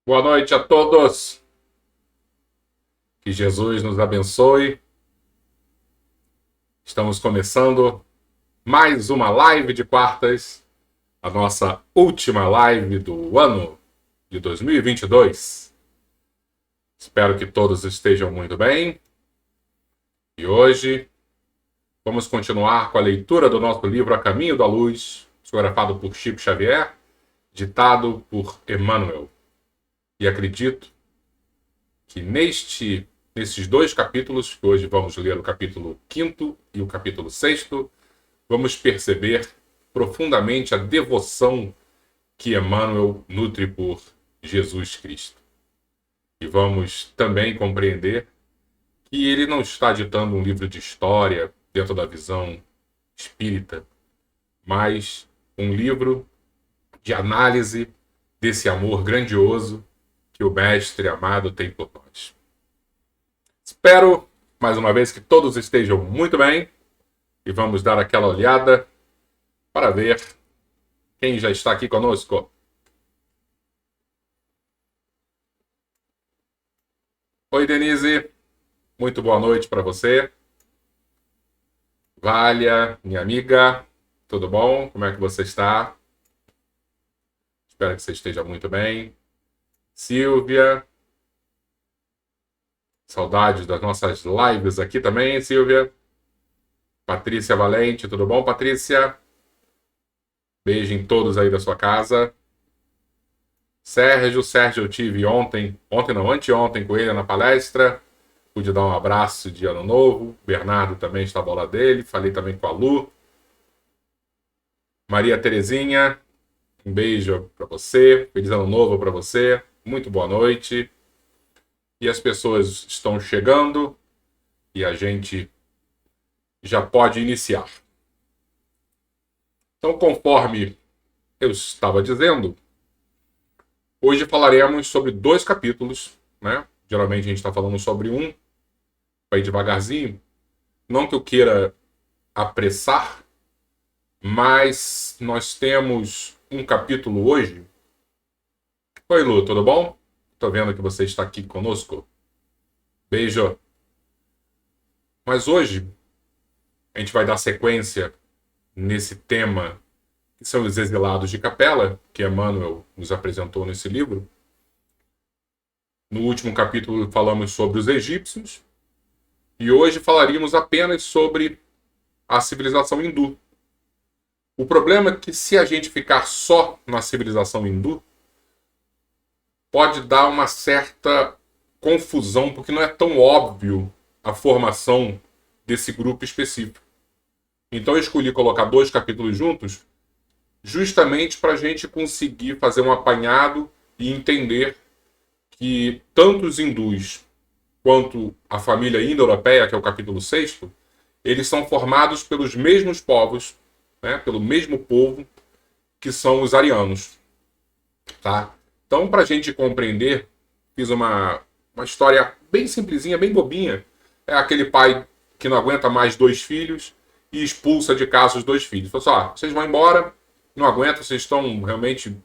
Boa noite a todos. Que Jesus nos abençoe. Estamos começando mais uma live de quartas, a nossa última live do ano de 2022. Espero que todos estejam muito bem. E hoje vamos continuar com a leitura do nosso livro A Caminho da Luz, psicografado por Chico Xavier, ditado por Emmanuel. E acredito que nesses dois capítulos, que hoje vamos ler o capítulo 5º e o capítulo 6º, vamos perceber profundamente a devoção que Emmanuel nutre por Jesus Cristo. E vamos também compreender que ele não está ditando um livro de história dentro da visão espírita, mas um livro de análise desse amor grandioso que o Mestre amado tem por nós. Espero, mais uma vez, que todos estejam muito bem e vamos dar aquela olhada para ver quem já está aqui conosco. Oi, Denise. Muito boa noite para você. Vália, minha amiga, tudo bom? Como é que você está? Espero que você esteja muito bem. Silvia, saudades das nossas lives aqui também, Silvia. Patrícia Valente, tudo bom, Patrícia? Beijo em todos aí da sua casa. Sérgio, eu tive anteontem com ele na palestra. Pude dar um abraço de ano novo. Bernardo também estava ao lado dele. Falei também com a Lu. Maria Terezinha, um beijo para você. Feliz ano novo para você. Muito boa noite. E as pessoas estão chegando e a gente já pode iniciar. Então, conforme eu estava dizendo, hoje falaremos sobre dois capítulos, né? Geralmente a gente está falando sobre um, vai devagarzinho. Não que eu queira apressar, mas nós temos um capítulo hoje. Oi, Lu, tudo bom? Estou vendo que você está aqui conosco. Beijo. Mas hoje a gente vai dar sequência nesse tema que são os exilados de Capela, que Emmanuel nos apresentou nesse livro. No último capítulo falamos sobre os egípcios e hoje falaríamos apenas sobre a civilização hindu. O problema é que se a gente ficar só na civilização hindu, pode dar uma certa confusão, porque não é tão óbvio a formação desse grupo específico. Então eu escolhi colocar dois capítulos juntos, justamente para a gente conseguir fazer um apanhado e entender que tanto os hindus quanto a família indo-europeia, que é o capítulo 6º, eles são formados pelos mesmos povos, né, pelo mesmo povo, que são os arianos. Tá? Então, para a gente compreender, fiz uma história bem simplesinha, bem bobinha. É aquele pai que não aguenta mais dois filhos e expulsa de casa os dois filhos. Falou assim, vocês vão embora, não aguentam, vocês estão realmente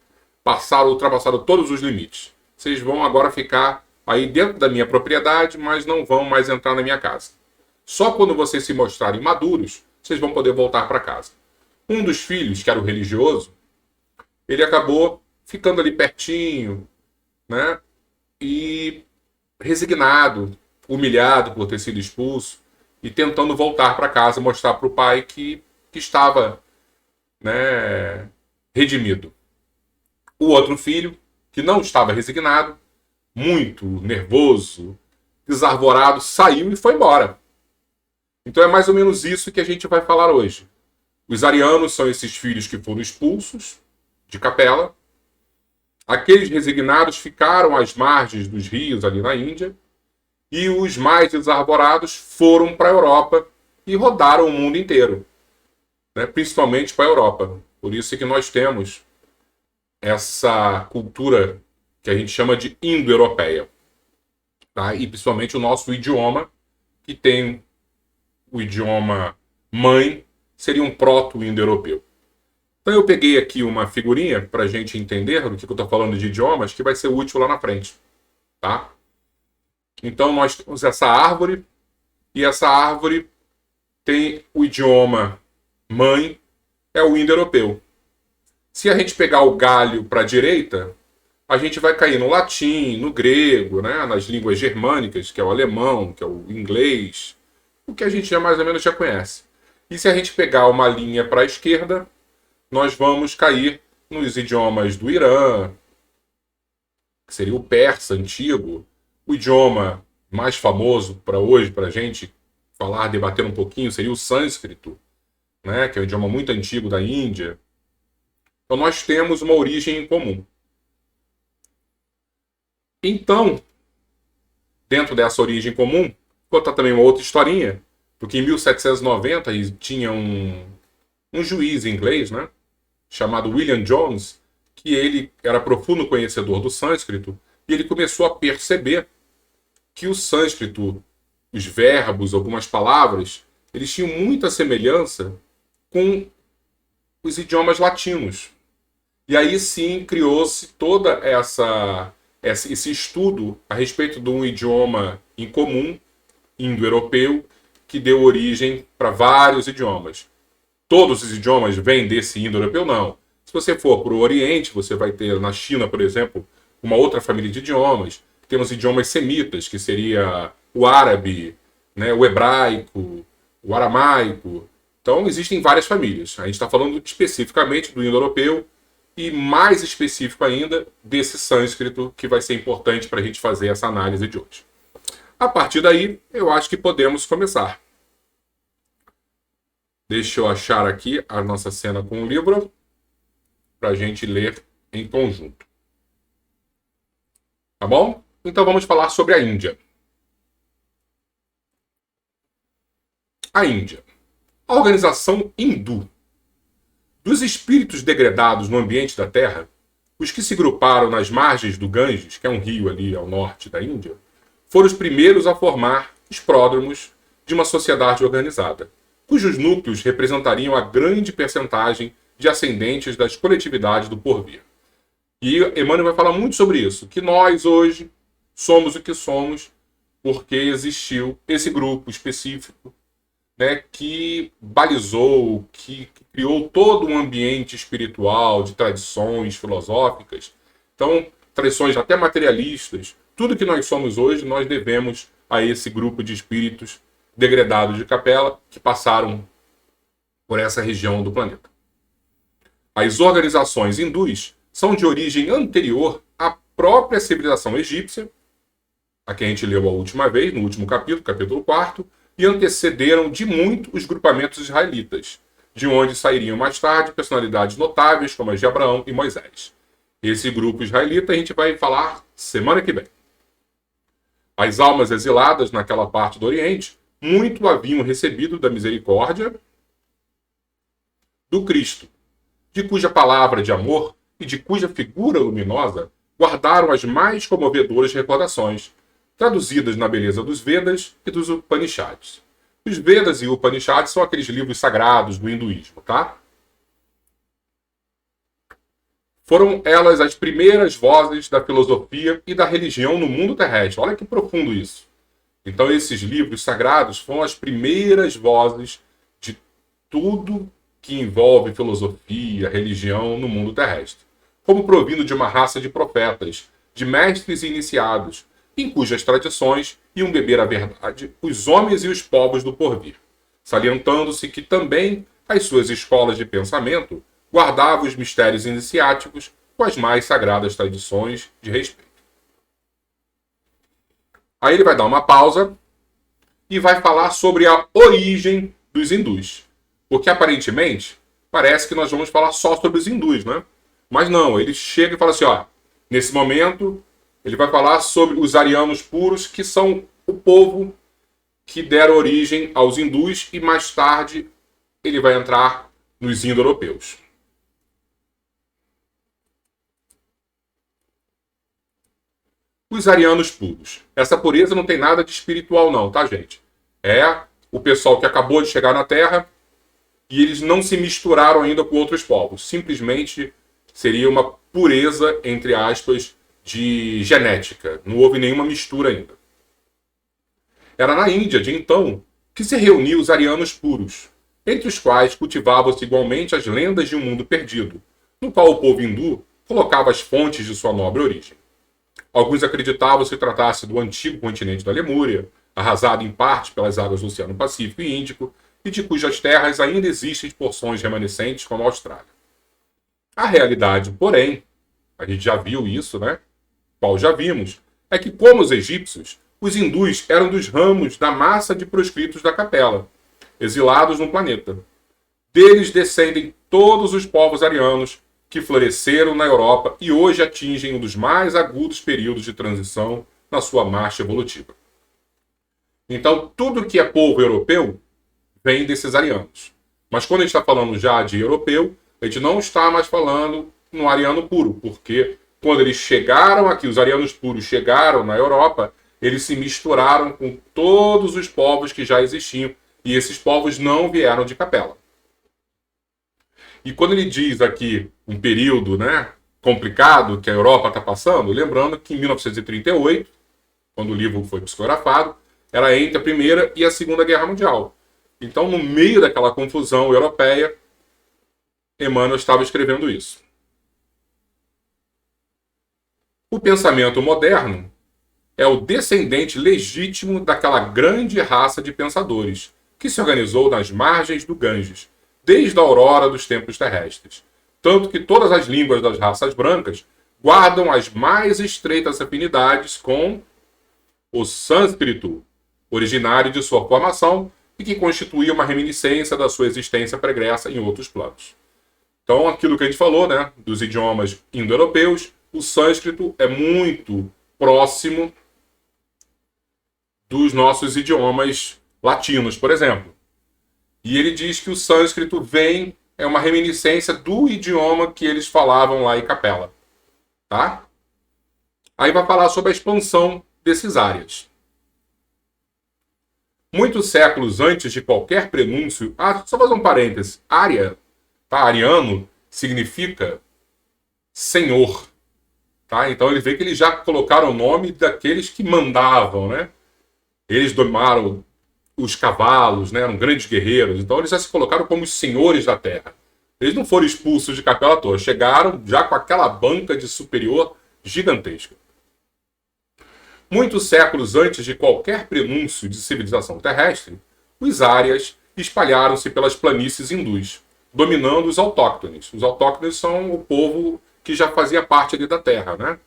ultrapassaram todos os limites. Vocês vão agora ficar aí dentro da minha propriedade, mas não vão mais entrar na minha casa. Só quando vocês se mostrarem maduros, vocês vão poder voltar para casa. Um dos filhos, que era o religioso, ele acabou ficando ali pertinho, né? E resignado, humilhado por ter sido expulso e tentando voltar para casa, mostrar para o pai que estava, né, redimido. O outro filho, que não estava resignado, muito nervoso, desarvorado, saiu e foi embora. Então é mais ou menos isso que a gente vai falar hoje. Os arianos são esses filhos que foram expulsos de Capela. Aqueles resignados ficaram às margens dos rios ali na Índia. E os mais desarvorados foram para a Europa e rodaram o mundo inteiro, né? Principalmente para a Europa. Por isso que nós temos essa cultura que a gente chama de indo-europeia. Tá? E principalmente o nosso idioma, que tem o idioma mãe, seria um proto-indo-europeu. Então eu peguei aqui uma figurinha para a gente entender do que eu estou falando de idiomas, que vai ser útil lá na frente. Tá? Então nós temos essa árvore, e essa árvore tem o idioma mãe, é o indo-europeu. Se a gente pegar o galho para a direita, a gente vai cair no latim, no grego, né, nas línguas germânicas, que é o alemão, que é o inglês, o que a gente já mais ou menos já conhece. E se a gente pegar uma linha para a esquerda, nós vamos cair nos idiomas do Irã, que seria o persa antigo, o idioma mais famoso para hoje, para a gente falar, debater um pouquinho, seria o sânscrito, né, que é um idioma muito antigo da Índia. Então nós temos uma origem em comum. Então, dentro dessa origem comum, conta também uma outra historinha, porque em 1790 tinha um juiz inglês, né, chamado William Jones, que ele era profundo conhecedor do sânscrito, e ele começou a perceber que o sânscrito, os verbos, algumas palavras, eles tinham muita semelhança com os idiomas latinos. E aí sim criou-se toda esse estudo a respeito de um idioma em comum, indo-europeu, que deu origem para vários idiomas. Todos os idiomas vêm desse indo-europeu? Não. Se você for para o Oriente, você vai ter na China, por exemplo, uma outra família de idiomas. Temos idiomas semitas, que seria o árabe, né, o hebraico, o aramaico. Então existem várias famílias. A gente está falando especificamente do indo-europeu e mais específico ainda desse sânscrito, que vai ser importante para a gente fazer essa análise de hoje. A partir daí, eu acho que podemos começar. Deixa eu achar aqui a nossa cena com o livro para a gente ler em conjunto. Tá bom? Então vamos falar sobre a Índia. A Índia. A organização hindu. Dos espíritos degradados no ambiente da Terra, os que se gruparam nas margens do Ganges, que é um rio ali ao norte da Índia, foram os primeiros a formar os pródromos de uma sociedade organizada, cujos núcleos representariam a grande percentagem de ascendentes das coletividades do porvir. E Emmanuel vai falar muito sobre isso, que nós hoje somos o que somos porque existiu esse grupo específico, né, que balizou, que criou todo um ambiente espiritual, de tradições filosóficas. Então, tradições até materialistas, tudo que nós somos hoje, nós devemos a esse grupo de espíritos degradados de Capela que passaram por essa região do planeta. As organizações hindus são de origem anterior à própria civilização egípcia, a que a gente leu a última vez, no último capítulo, capítulo 4, e antecederam de muito os grupamentos israelitas, de onde sairiam mais tarde personalidades notáveis como as de Abraão e Moisés. Esse grupo israelita a gente vai falar semana que vem. As almas exiladas naquela parte do Oriente muito haviam recebido da misericórdia do Cristo, de cuja palavra de amor e de cuja figura luminosa guardaram as mais comovedoras recordações, traduzidas na beleza dos Vedas e dos Upanishads. Os Vedas e Upanishads são aqueles livros sagrados do hinduísmo, tá? Foram elas as primeiras vozes da filosofia e da religião no mundo terrestre. Olha que profundo isso. Então esses livros sagrados foram as primeiras vozes de tudo que envolve filosofia, religião no mundo terrestre, como provindo de uma raça de profetas, de mestres e iniciados, em cujas tradições iam beber a verdade os homens e os povos do porvir, salientando-se que também as suas escolas de pensamento guardavam os mistérios iniciáticos com as mais sagradas tradições de respeito. Aí ele vai dar uma pausa e vai falar sobre a origem dos hindus, porque aparentemente parece que nós vamos falar só sobre os hindus, né? Mas não, ele chega e fala assim, ó, nesse momento ele vai falar sobre os arianos puros, que são o povo que deram origem aos hindus, e mais tarde ele vai entrar nos indo-europeus. Os arianos puros. Essa pureza não tem nada de espiritual não, tá, gente? É o pessoal que acabou de chegar na Terra, e eles não se misturaram ainda com outros povos. Simplesmente seria uma pureza, entre aspas, de genética. Não houve nenhuma mistura ainda. Era na Índia, de então, que se reuniam os arianos puros, entre os quais cultivavam-se igualmente as lendas de um mundo perdido, no qual o povo hindu colocava as fontes de sua nobre origem. Alguns acreditavam se tratasse do antigo continente da Lemúria, arrasado em parte pelas águas do Oceano Pacífico e Índico, e de cujas terras ainda existem porções remanescentes como a Austrália. A realidade, porém, a gente já viu isso, né? Qual já vimos, é que, como os egípcios, os hindus eram dos ramos da massa de proscritos da capela, exilados no planeta. Deles descendem todos os povos arianos que floresceram na Europa e hoje atingem um dos mais agudos períodos de transição na sua marcha evolutiva. Então, tudo que é povo europeu vem desses arianos. Mas quando a gente está falando já de europeu, a gente não está mais falando no ariano puro, porque quando eles chegaram aqui, os arianos puros chegaram na Europa, eles se misturaram com todos os povos que já existiam, e esses povos não vieram de Capela. E quando ele diz aqui um período, né, complicado que a Europa está passando, lembrando que em 1938, quando o livro foi psicografado, era entre a Primeira e a Segunda Guerra Mundial. Então, no meio daquela confusão europeia, Emmanuel estava escrevendo isso. O pensamento moderno é o descendente legítimo daquela grande raça de pensadores que se organizou nas margens do Ganges, desde a aurora dos tempos terrestres. Tanto que todas as línguas das raças brancas guardam as mais estreitas afinidades com o sânscrito, originário de sua formação e que constituía uma reminiscência da sua existência pregressa em outros planos. Então, aquilo que a gente falou, né, dos idiomas indo-europeus, o sânscrito é muito próximo dos nossos idiomas latinos, por exemplo. E ele diz que o sânscrito é uma reminiscência do idioma que eles falavam lá em Capela. Tá? Aí vai falar sobre a expansão desses áreas. Muitos séculos antes de qualquer prenúncio... só fazer um parêntese. Ária, tá? Ariano, significa senhor. Tá? Então ele vê que eles já colocaram o nome daqueles que mandavam, né? Eles dominaram os cavalos, né? Eram grandes guerreiros. Então eles já se colocaram como os senhores da terra. Eles não foram expulsos de Capela à toa. Chegaram já com aquela banca de superior gigantesca. Muitos séculos antes de qualquer prenúncio de civilização terrestre, os árias espalharam-se pelas planícies hindus, dominando os autóctones. Os autóctones são o povo que já fazia parte ali da terra, né?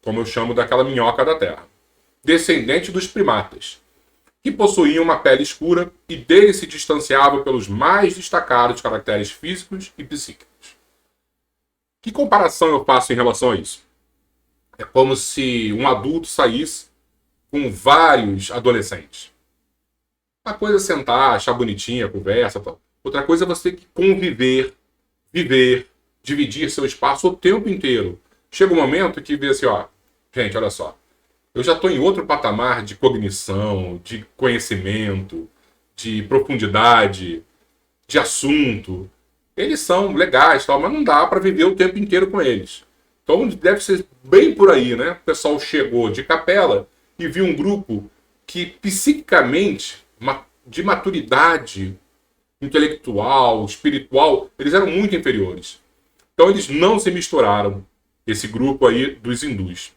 Como eu chamo daquela minhoca da terra. Descendente dos primatas, que possuíam uma pele escura e deles se distanciavam pelos mais destacados caracteres físicos e psíquicos. Que comparação eu faço em relação a isso? É como se um adulto saísse com vários adolescentes. Uma coisa é sentar, achar bonitinha a conversa, tal. Outra coisa é você ter que conviver, viver, dividir seu espaço o tempo inteiro. Chega um momento que vê assim, gente, olha só. Eu já estou em outro patamar de cognição, de conhecimento, de profundidade, de assunto. Eles são legais, tal, mas não dá para viver o tempo inteiro com eles. Então deve ser bem por aí, né? O pessoal chegou de Capela e viu um grupo que psiquicamente, de maturidade intelectual, espiritual, eles eram muito inferiores. Então eles não se misturaram, esse grupo aí dos hindus.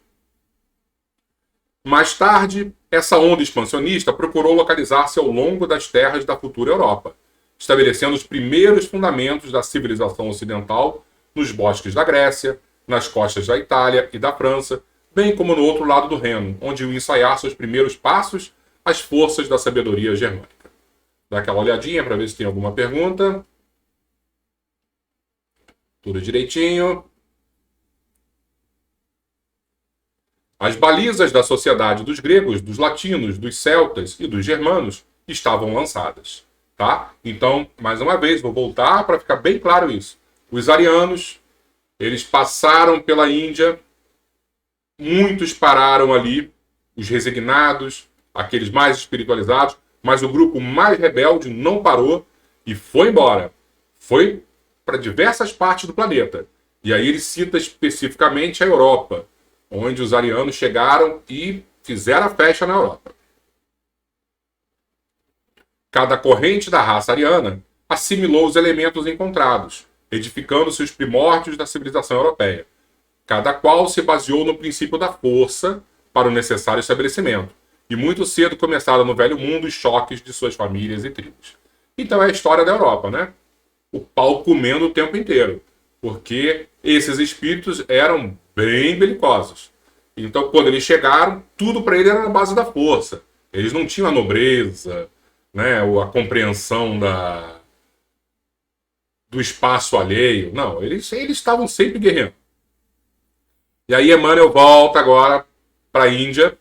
Mais tarde, essa onda expansionista procurou localizar-se ao longo das terras da futura Europa, estabelecendo os primeiros fundamentos da civilização ocidental nos bosques da Grécia, nas costas da Itália e da França, bem como no outro lado do Reno, onde iam ensaiar seus primeiros passos as forças da sabedoria germânica. Dá aquela olhadinha para ver se tem alguma pergunta. Tudo direitinho. As balizas da sociedade dos gregos, dos latinos, dos celtas e dos germanos estavam lançadas. Tá? Então, mais uma vez, vou voltar para ficar bem claro isso. Os arianos, eles passaram pela Índia, muitos pararam ali, os resignados, aqueles mais espiritualizados, mas o grupo mais rebelde não parou e foi embora. Foi para diversas partes do planeta. E aí ele cita especificamente a Europa, onde os arianos chegaram e fizeram a festa na Europa. Cada corrente da raça ariana assimilou os elementos encontrados, edificando-se os primórdios da civilização europeia. Cada qual se baseou no princípio da força para o necessário estabelecimento. E muito cedo começaram no Velho Mundo os choques de suas famílias e tribos. Então é a história da Europa, né? O pau comendo o tempo inteiro. Porque esses espíritos eram bem belicosos. Então, quando eles chegaram, tudo para eles era na base da força. Eles não tinham a nobreza, né, ou a compreensão do espaço alheio. Não, eles estavam sempre guerreando. E aí Emmanuel volta agora para a Índia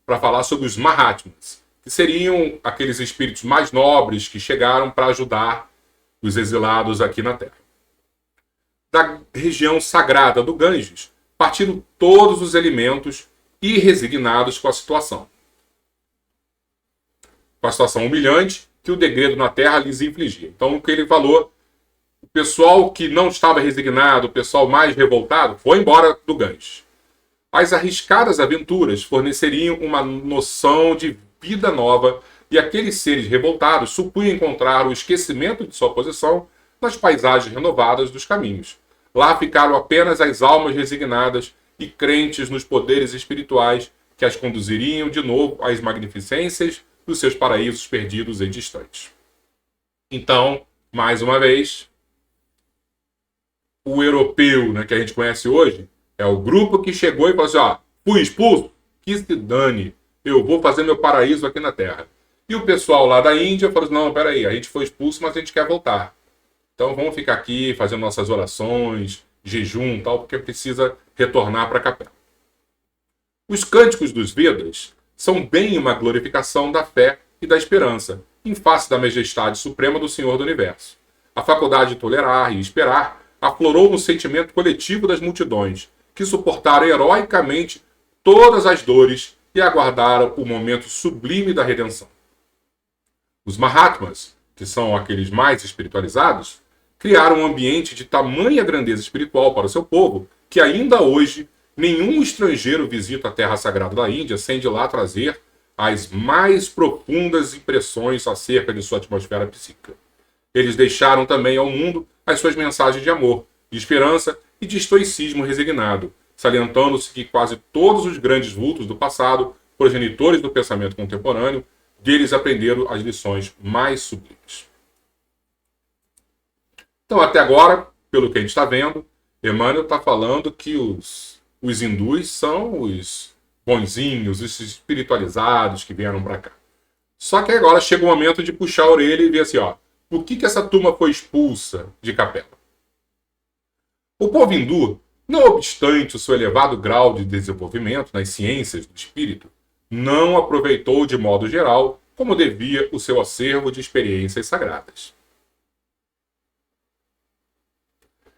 para falar sobre os Mahatmas, que seriam aqueles espíritos mais nobres que chegaram para ajudar os exilados aqui na Terra. Da região sagrada do Ganges, partiram todos os elementos e resignados com a situação. Com a situação humilhante que o degredo na Terra lhes infligia. Então, o que ele falou, o pessoal que não estava resignado, o pessoal mais revoltado, foi embora do Ganges. As arriscadas aventuras forneceriam uma noção de vida nova e aqueles seres revoltados supunham encontrar o esquecimento de sua posição nas paisagens renovadas dos caminhos. Lá ficaram apenas as almas resignadas e crentes nos poderes espirituais que as conduziriam de novo às magnificências dos seus paraísos perdidos e distantes. Então, mais uma vez, o europeu, né, que a gente conhece hoje é o grupo que chegou e falou assim, fui expulso, que se dane, eu vou fazer meu paraíso aqui na Terra. E o pessoal lá da Índia falou assim, não, peraí, a gente foi expulso, mas a gente quer voltar. Então vamos ficar aqui fazendo nossas orações, jejum e tal, porque precisa retornar para a capela. Os cânticos dos Vedas são bem uma glorificação da fé e da esperança, em face da majestade suprema do Senhor do Universo. A faculdade de tolerar e esperar aflorou no sentimento coletivo das multidões, que suportaram heroicamente todas as dores e aguardaram o momento sublime da redenção. Os Mahatmas, que são aqueles mais espiritualizados, criaram um ambiente de tamanha grandeza espiritual para o seu povo, que ainda hoje nenhum estrangeiro visita a terra sagrada da Índia sem de lá trazer as mais profundas impressões acerca de sua atmosfera psíquica. Eles deixaram também ao mundo as suas mensagens de amor, de esperança e de estoicismo resignado, salientando-se que quase todos os grandes vultos do passado, progenitores do pensamento contemporâneo, deles aprenderam as lições mais sublimes. Então, até agora, pelo que a gente está vendo, Emmanuel está falando que os hindus são os bonzinhos, os espiritualizados que vieram para cá. Só que agora chega o momento de puxar a orelha e ver assim, por que essa turma foi expulsa de capela? O povo hindu, não obstante o seu elevado grau de desenvolvimento nas ciências do espírito, não aproveitou de modo geral como devia o seu acervo de experiências sagradas.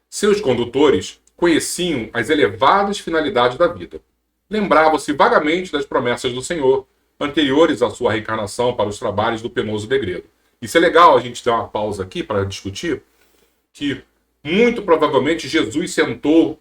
Seus condutores conheciam as elevadas finalidades da vida. Lembravam-se vagamente das promessas do Senhor, anteriores à sua reencarnação para os trabalhos do penoso degredo. Isso é legal a gente dar uma pausa aqui para discutir, que muito provavelmente Jesus sentou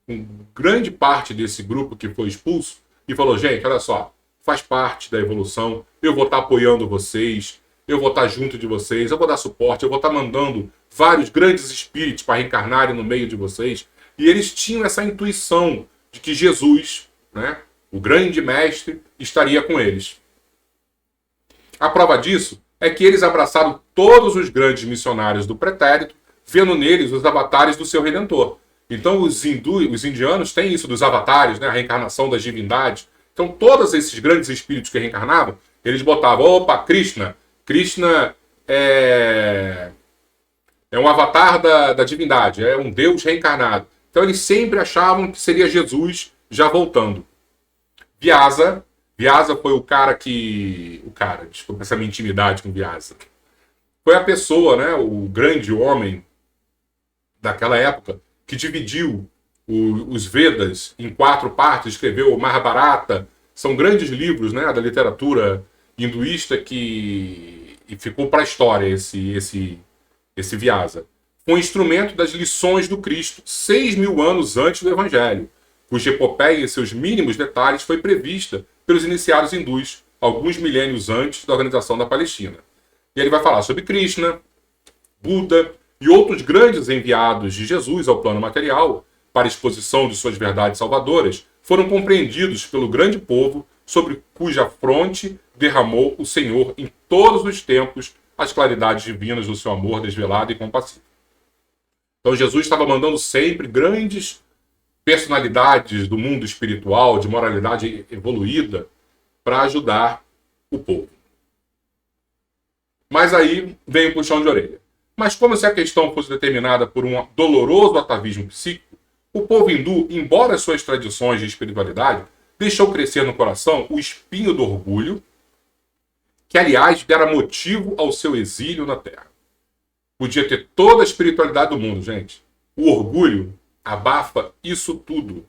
com grande parte desse grupo que foi expulso e falou, gente, olha só, faz parte da evolução, eu vou estar apoiando vocês, eu vou estar junto de vocês, eu vou dar suporte, eu vou estar mandando vários grandes espíritos para reencarnarem no meio de vocês. E eles tinham essa intuição de que Jesus, né, o grande mestre, estaria com eles. A prova disso é que eles abraçaram todos os grandes missionários do pretérito, vendo neles os avatares do seu Redentor. Então os indianos têm isso dos avatares, né, a reencarnação das divindades. Então todos esses grandes espíritos que reencarnavam, eles botavam, opa, Krishna é um avatar da divindade, é um Deus reencarnado. Então eles sempre achavam que seria Jesus já voltando. Vyasa foi desculpa essa minha intimidade com Vyasa. Foi a pessoa, né, o grande homem daquela época, que dividiu os Vedas em 4 partes, escreveu o Mahabharata, são grandes livros, né, da literatura hinduísta e ficou para a história esse Vyasa. foi um instrumento das lições do Cristo 6.000 anos antes do Evangelho, cuja epopeia em seus mínimos detalhes foi prevista pelos iniciados hindus, alguns milênios antes da organização da Palestina. E ele vai falar sobre Krishna, Buda e outros grandes enviados de Jesus ao plano material para exposição de suas verdades salvadoras, foram compreendidos pelo grande povo sobre cuja fronte derramou o Senhor em todos os tempos as claridades divinas do seu amor desvelado e compassivo. Então Jesus estava mandando sempre grandes personalidades do mundo espiritual, de moralidade evoluída, para ajudar o povo. Mas aí vem o puxão de orelha. Mas como se a questão fosse determinada por um doloroso atavismo psíquico, o povo hindu, embora suas tradições de espiritualidade, deixou crescer no coração o espinho do orgulho, que aliás dera motivo ao seu exílio na terra. Podia ter toda a espiritualidade do mundo, gente. O orgulho abafa isso tudo.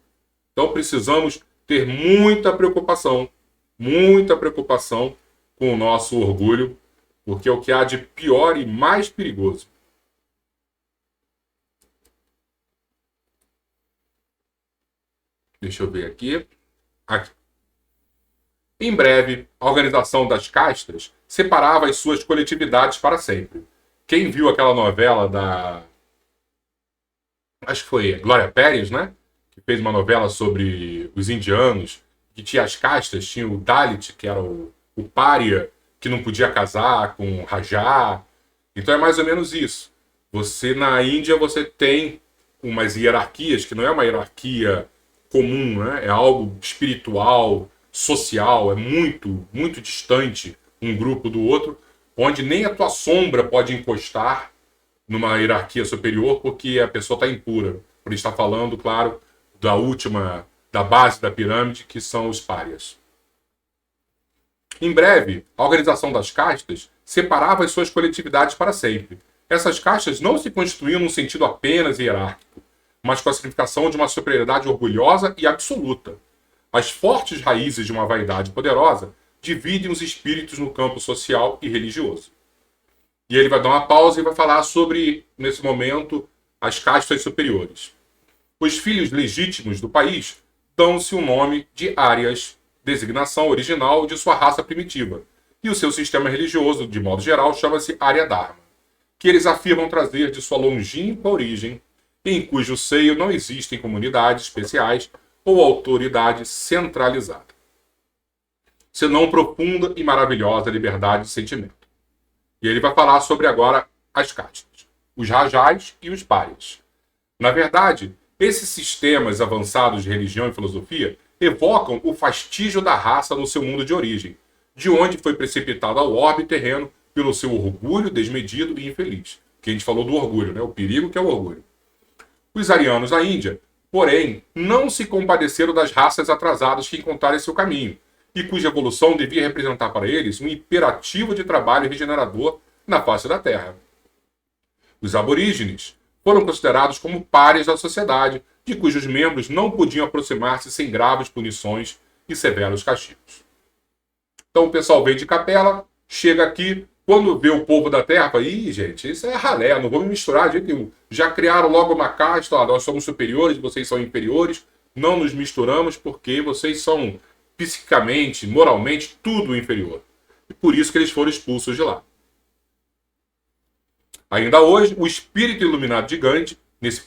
Então precisamos ter muita preocupação com o nosso orgulho, porque é o que há de pior e mais perigoso. Deixa eu ver aqui. Em breve, a organização das castas separava as suas coletividades para sempre. Quem viu aquela novela da... acho que foi Glória Pérez, né? Que fez uma novela sobre os indianos, que tinha as castas, tinha o Dalit, que era o pária, que não podia casar com o Rajá. Então é mais ou menos isso. Na Índia, você tem umas hierarquias, que não é uma hierarquia comum, né? É algo espiritual, social, é muito, muito distante um grupo do outro, onde nem a tua sombra pode encostar numa hierarquia superior, porque a pessoa está impura. Por isso está falando, claro, da base da pirâmide, que são os párias. Em breve, a organização das castas separava as suas coletividades para sempre. Essas castas não se constituíam num sentido apenas hierárquico, mas com a significação de uma superioridade orgulhosa e absoluta. As fortes raízes de uma vaidade poderosa dividem os espíritos no campo social e religioso. E ele vai dar uma pausa e vai falar sobre, nesse momento, as castas superiores. Os filhos legítimos do país dão-se o nome de Árias, designação original de sua raça primitiva, e o seu sistema religioso, de modo geral, chama-se Arya Dharma, que eles afirmam trazer de sua longínqua origem, em cujo seio não existem comunidades especiais ou autoridade centralizada, senão profunda e maravilhosa liberdade de sentimento. E ele vai falar sobre agora as castas, os rajás e os párias. Na verdade, esses sistemas avançados de religião e filosofia evocam o fastígio da raça no seu mundo de origem, de onde foi precipitado ao orbe terreno pelo seu orgulho desmedido e infeliz. Que a gente falou do orgulho, né? O perigo que é o orgulho. Os arianos na Índia, porém, não se compadeceram das raças atrasadas que encontraram seu caminho, e cuja evolução devia representar para eles um imperativo de trabalho regenerador na face da Terra. Os aborígenes foram considerados como párias da sociedade, de cujos membros não podiam aproximar-se sem graves punições e severos castigos. Então o pessoal vem de capela, chega aqui, quando vê o povo da Terra, fala, ih, gente, isso é ralé, não vamos misturar de jeito nenhum. Já criaram logo uma casta, nós somos superiores, vocês são inferiores, não nos misturamos porque vocês são psicicamente, moralmente, tudo inferior. E por isso que eles foram expulsos de lá. Ainda hoje, o espírito iluminado de Gandhi,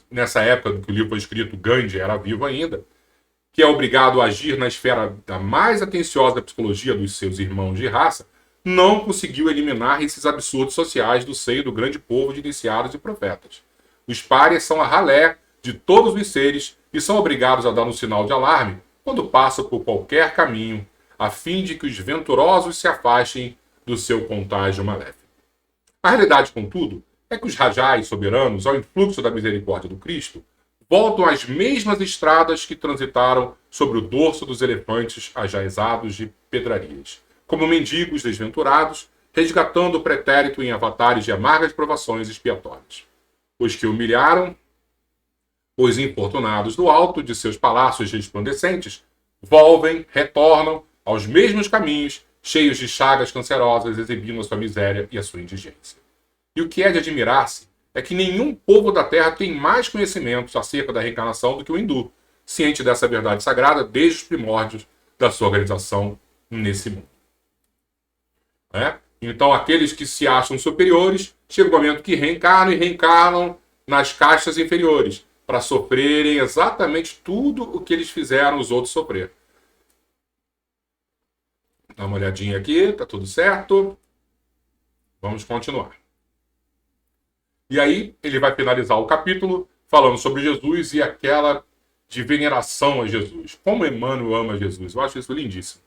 nessa época que o livro foi escrito, Gandhi era vivo ainda, que é obrigado a agir na esfera da mais atenciosa psicologia dos seus irmãos de raça, não conseguiu eliminar esses absurdos sociais do seio do grande povo de iniciados e profetas. Os párias são a ralé de todos os seres e são obrigados a dar um sinal de alarme quando passam por qualquer caminho, a fim de que os venturosos se afastem do seu contágio maléfico. A realidade, contudo, é que os rajás soberanos, ao influxo da misericórdia do Cristo, voltam às mesmas estradas que transitaram sobre o dorso dos elefantes ajaizados de pedrarias, como mendigos desventurados, resgatando o pretérito em avatares de amargas provações expiatórias. Os que humilharam os infortunados do alto de seus palácios resplandecentes retornam aos mesmos caminhos, cheios de chagas cancerosas, exibindo a sua miséria e a sua indigência. E o que é de admirar-se é que nenhum povo da Terra tem mais conhecimentos acerca da reencarnação do que o hindu, ciente dessa verdade sagrada desde os primórdios da sua organização nesse mundo. Então, aqueles que se acham superiores, chega o momento que reencarnam e reencarnam nas castas inferiores, para sofrerem exatamente tudo o que eles fizeram os outros sofrer. Dá uma olhadinha aqui, tá tudo certo. Vamos continuar. E aí, ele vai finalizar o capítulo falando sobre Jesus e aquela de veneração a Jesus. Como Emmanuel ama Jesus. Eu acho isso lindíssimo.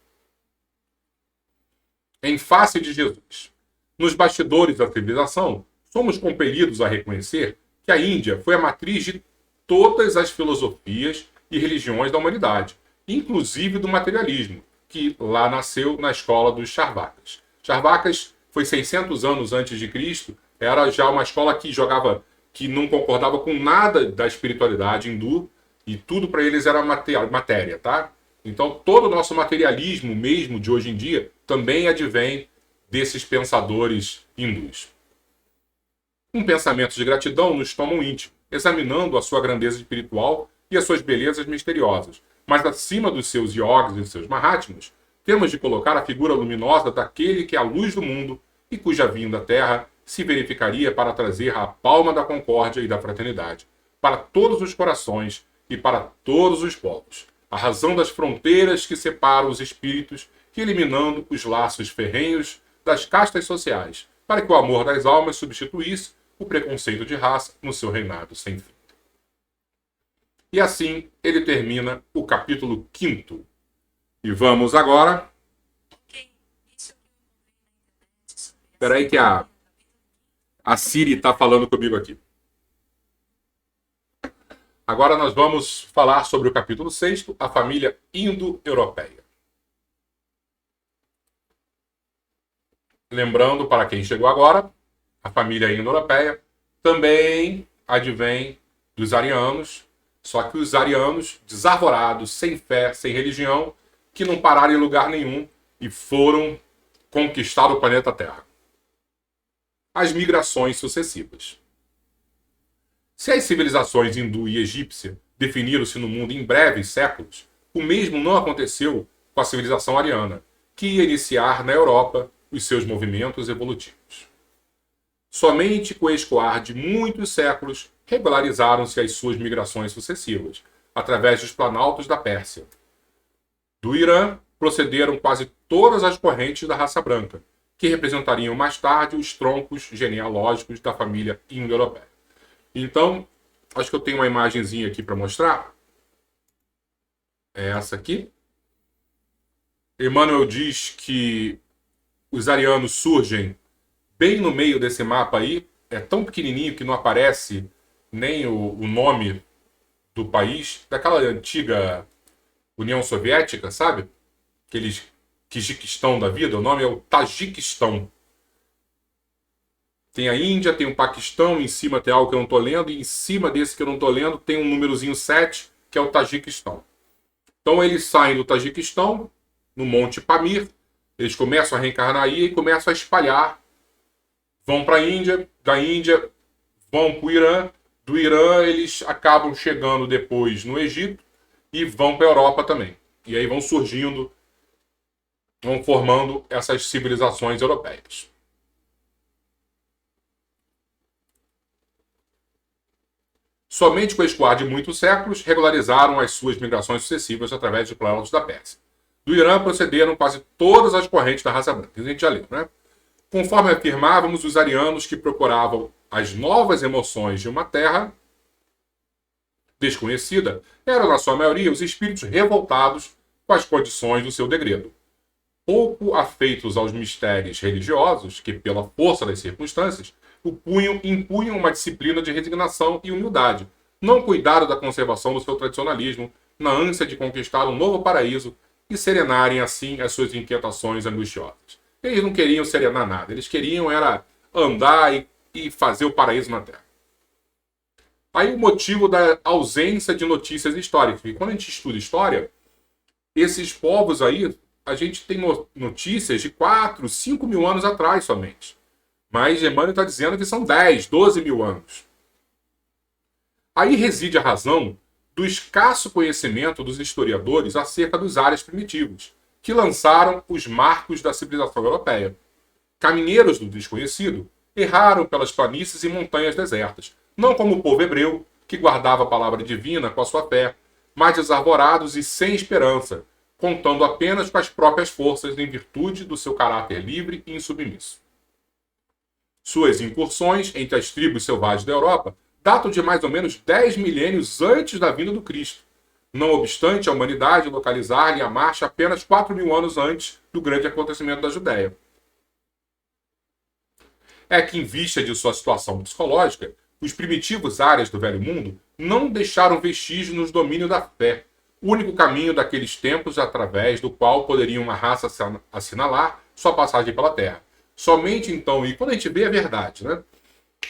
Em face de Jesus, nos bastidores da civilização, somos compelidos a reconhecer que a Índia foi a matriz de todas as filosofias e religiões da humanidade, inclusive do materialismo, que lá nasceu na escola dos Charvakas. Charvakas foi 600 anos antes de Cristo, era já uma escola que não concordava com nada da espiritualidade hindu, e tudo para eles era matéria, tá? Então todo o nosso materialismo mesmo de hoje em dia também advém desses pensadores hindus. Um pensamento de gratidão nos toma o íntimo, examinando a sua grandeza espiritual e as suas belezas misteriosas. Mas acima dos seus yogis e seus mahatmas, temos de colocar a figura luminosa daquele que é a luz do mundo e cuja vinda à Terra se verificaria para trazer a palma da concórdia e da fraternidade para todos os corações e para todos os povos, a razão das fronteiras que separam os espíritos e eliminando os laços ferrenhos das castas sociais, para que o amor das almas substituísse o preconceito de raça no seu reinado sem fim. E assim ele termina o capítulo 5º. E vamos agora... Espera aí que a Siri está falando comigo aqui. Agora nós vamos falar sobre o capítulo 6º, a família indo-europeia. Lembrando, para quem chegou agora, a família indo-europeia também advém dos arianos, só que os arianos desarvorados, sem fé, sem religião, que não pararam em lugar nenhum e foram conquistar o planeta Terra. As migrações sucessivas. Se as civilizações hindu e egípcia definiram-se no mundo em breves séculos, o mesmo não aconteceu com a civilização ariana, que ia iniciar na Europa os seus movimentos evolutivos. Somente com o escoar de muitos séculos regularizaram-se as suas migrações sucessivas, através dos planaltos da Pérsia. Do Irã procederam quase todas as correntes da raça branca, que representariam mais tarde os troncos genealógicos da família indo-europeia. Então, acho que eu tenho uma imagenzinha aqui para mostrar. É essa aqui. Emmanuel diz que os arianos surgem bem no meio desse mapa aí. É tão pequenininho que não aparece nem o nome do país. Daquela antiga União Soviética, sabe? Aqueles Quijikistão da vida. O nome é o Tajiquistão. Tem a Índia, tem o Paquistão, em cima tem algo que eu não estou lendo, e em cima desse que eu não estou lendo tem um númerozinho 7, que é o Tajiquistão. Então eles saem do Tajiquistão, no Monte Pamir, eles começam a reencarnar aí e começam a espalhar. Vão para a Índia, da Índia vão para o Irã, do Irã eles acabam chegando depois no Egito e vão para a Europa também. E aí vão surgindo, vão formando essas civilizações europeias. Somente com o escoar de muitos séculos regularizaram as suas migrações sucessivas através de planos da Pérsia. Do Irã procederam quase todas as correntes da raça branca. Isso a gente já leu, né? Conforme afirmávamos, os arianos que procuravam as novas emoções de uma terra desconhecida eram, na sua maioria, os espíritos revoltados com as condições do seu degredo. Pouco afeitos aos mistérios religiosos, que, pela força das circunstâncias, impunham uma disciplina de resignação e humildade, não cuidaram da conservação do seu tradicionalismo, na ânsia de conquistar um novo paraíso e serenarem assim as suas inquietações angustiosas. Eles não queriam serenar nada, eles queriam era andar e fazer o paraíso na Terra. Aí o motivo da ausência de notícias históricas, porque quando a gente estuda história, esses povos aí, a gente tem notícias de 4, 5 mil anos atrás somente. Mas Emmanuel está dizendo que são 10, 12 mil anos. Aí reside a razão do escasso conhecimento dos historiadores acerca dos ares primitivos, que lançaram os marcos da civilização europeia. Caminheiros do desconhecido erraram pelas planícies e montanhas desertas, não como o povo hebreu, que guardava a palavra divina com a sua fé, mas desarvorados e sem esperança, contando apenas com as próprias forças em virtude do seu caráter livre e insubmisso. Suas incursões entre as tribos selvagens da Europa datam de mais ou menos 10 milênios antes da vinda do Cristo, não obstante a humanidade localizar-lhe a marcha apenas 4 mil anos antes do grande acontecimento da Judéia. É que, em vista de sua situação psicológica, os primitivos áreas do Velho Mundo não deixaram vestígio nos domínios da fé, o único caminho daqueles tempos através do qual poderia uma raça assinalar sua passagem pela Terra. Somente então, e quando a gente vê a verdade, né?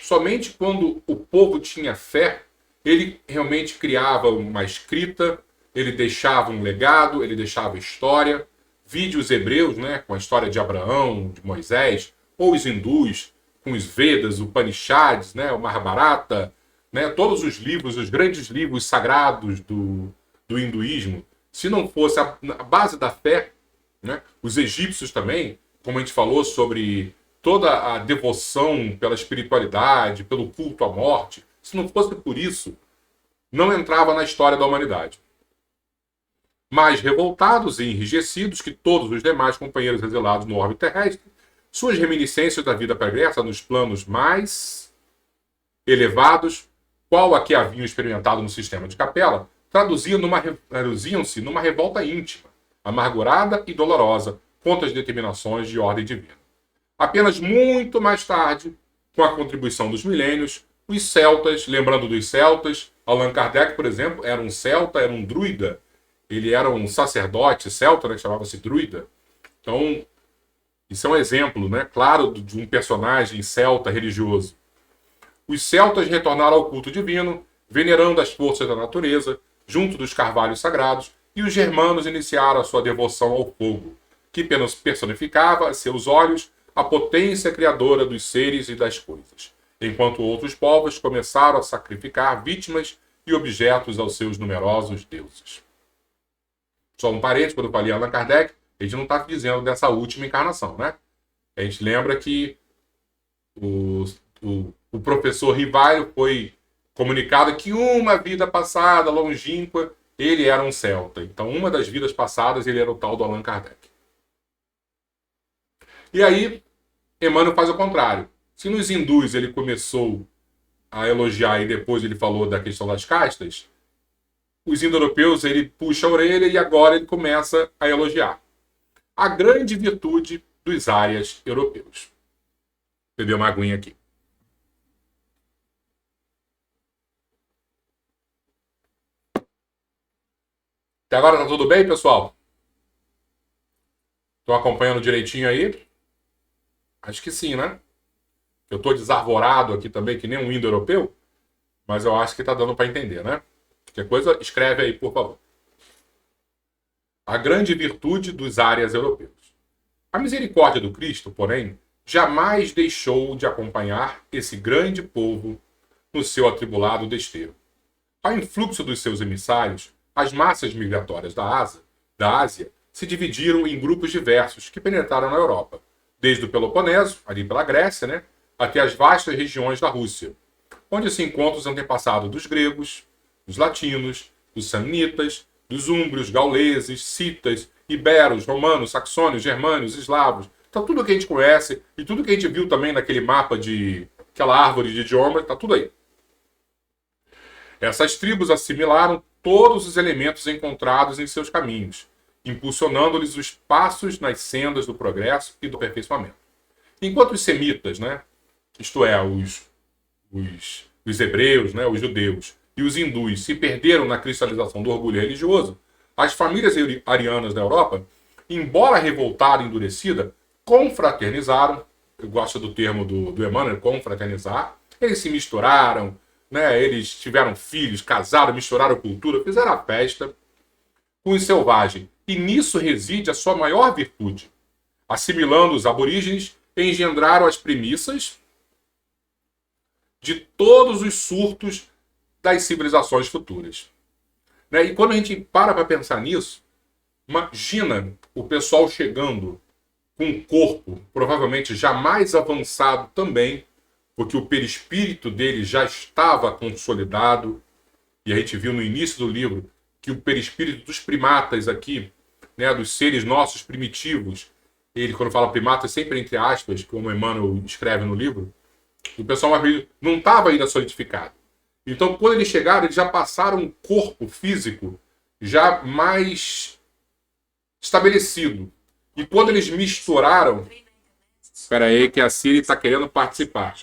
Somente quando o povo tinha fé, ele realmente criava uma escrita, ele deixava um legado, ele deixava história. Vide os hebreus, né, com a história de Abraão, de Moisés, ou os hindus, com os Vedas, o Upanishads, né, o Mahabharata, né, todos os livros, os grandes livros sagrados do hinduísmo. Se não fosse a base da fé, né, os egípcios também, como a gente falou sobre toda a devoção pela espiritualidade, pelo culto à morte, se não fosse por isso, não entrava na história da humanidade. Mais revoltados e enrijecidos que todos os demais companheiros exilados no orbe terrestre, suas reminiscências da vida pregressa nos planos mais elevados, qual a que haviam experimentado no sistema de capela, traduziam-se numa revolta íntima, amargurada e dolorosa contra as determinações de ordem divina. Apenas muito mais tarde, com a contribuição dos milênios, os celtas, lembrando dos celtas, Allan Kardec, por exemplo, era um celta, era um druida, ele era um sacerdote celta, né, que chamava-se druida. Então, isso é um exemplo, né, claro, de um personagem celta religioso. Os celtas retornaram ao culto divino, venerando as forças da natureza, junto dos carvalhos sagrados, e os germanos iniciaram a sua devoção ao fogo, que personificava a seus olhos a potência criadora dos seres e das coisas, enquanto outros povos começaram a sacrificar vítimas e objetos aos seus numerosos deuses. Só um parênteses, quando eu falei Allan Kardec, a gente não está dizendo dessa última encarnação, né? A gente lembra que o professor Rivaio foi comunicado que uma vida passada, longínqua, ele era um celta. Então, uma das vidas passadas, ele era o tal do Allan Kardec. E aí, Emmanuel faz o contrário. Se nos hindus ele começou a elogiar e depois ele falou da questão das castas, os indo-europeus ele puxa a orelha e agora ele começa a elogiar a grande virtude dos árias europeus. Vou beber uma aguinha aqui. Até agora tá tudo bem, pessoal? Estão acompanhando direitinho aí? Acho que sim, né? Eu estou desarvorado aqui também, que nem um indo-europeu, mas eu acho que está dando para entender, né? Qualquer coisa, escreve aí, por favor. A grande virtude dos árias europeus. A misericórdia do Cristo, porém, jamais deixou de acompanhar esse grande povo no seu atribulado desterro. Ao influxo dos seus emissários, as massas migratórias da Ásia se dividiram em grupos diversos que penetraram na Europa, desde o Peloponeso, ali pela Grécia, né, até as vastas regiões da Rússia, onde se encontram os antepassados dos gregos, dos latinos, dos samnitas, dos úmbrios, gauleses, citas, iberos, romanos, saxônios, germânios, eslavos. Então tudo que a gente conhece e tudo que a gente viu também naquele mapa de aquela árvore de idioma, está tudo aí. Essas tribos assimilaram todos os elementos encontrados em seus caminhos, impulsionando-lhes os passos nas sendas do progresso e do aperfeiçoamento. Enquanto os semitas, né, isto é, os hebreus, né, os judeus, e os hindus se perderam na cristalização do orgulho religioso, as famílias arianas da Europa, embora revoltada e endurecida, confraternizaram. Eu gosto do termo do Emmanuel, confraternizar. Eles se misturaram, né, eles tiveram filhos, casaram, misturaram cultura, fizeram a festa com os selvagens. E nisso reside a sua maior virtude, assimilando os aborígenes engendraram as premissas de todos os surtos das civilizações futuras. Né? E quando a gente para pensar nisso, imagina o pessoal chegando com um corpo provavelmente já mais avançado também, porque o perispírito dele já estava consolidado, e a gente viu no início do livro que o perispírito dos primatas aqui, né, dos seres nossos primitivos, ele quando fala primatas sempre entre aspas, como Emmanuel escreve no livro, o pessoal não estava ainda solidificado. Então quando eles chegaram, eles já passaram um corpo físico já mais estabelecido. E quando eles misturaram... Espera aí que a Siri está querendo participar.